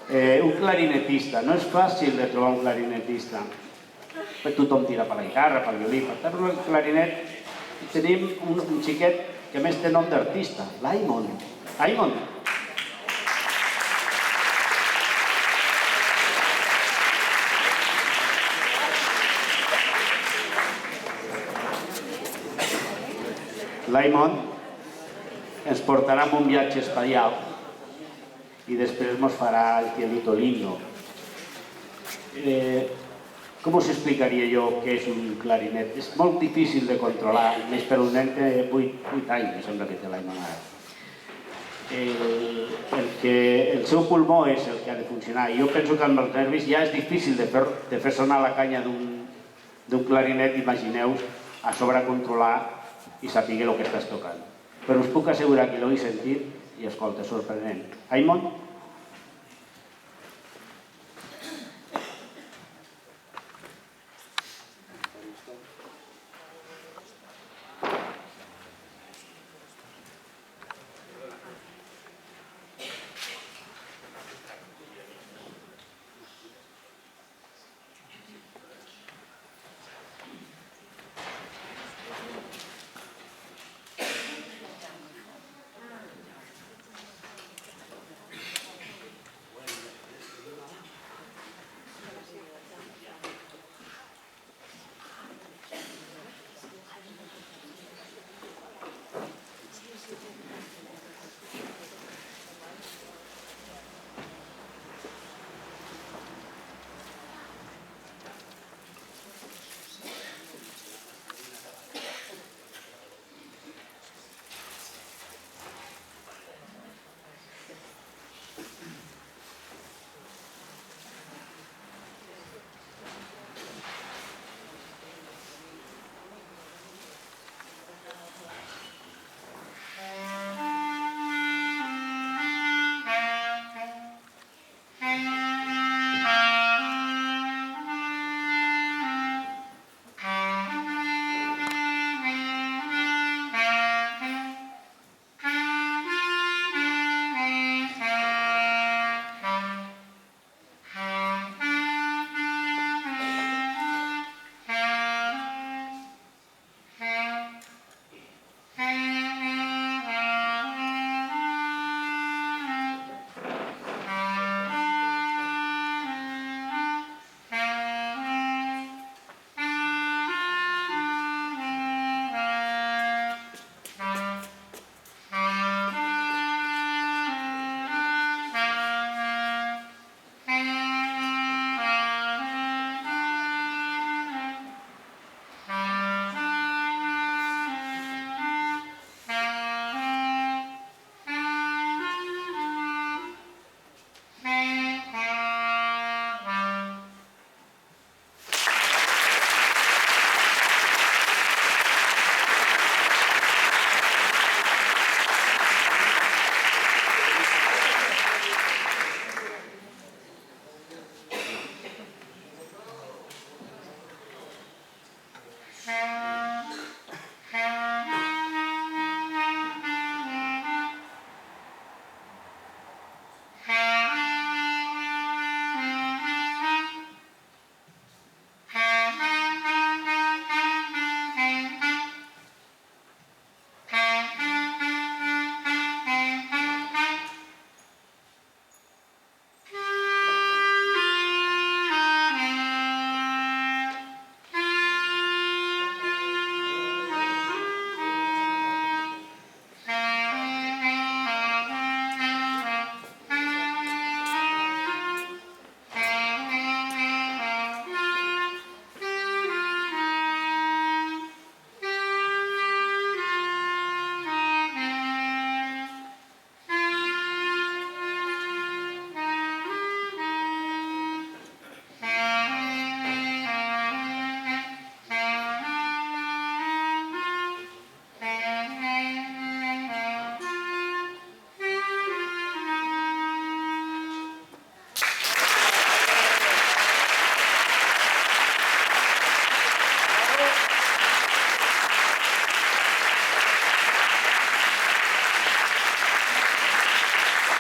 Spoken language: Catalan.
Un clarinetista. No és fàcil de trobar un clarinetista. Tothom tira per la guitarra, pel violí, per tant, el clarinet. Tenim un xiquet que més té nom d'artista, l'Aimon. Aimon. L'Aimon ens portarà en un viatge espacial i després ens farà el cielito lindo. Com us explicaria jo què és un clarinet? És molt difícil de controlar, més per un nen de 8 anys, em sembla que té l'Aimon ara. El seu pulmó és el que ha de funcionar. Jo penso que amb els nervis ja és difícil de fer sonar la canya d'un clarinet, imagineu, a sobre controlar i saber el que estàs tocant. Però us puc assegurar que l'he sentit i escolta, sorprenent. Aimon?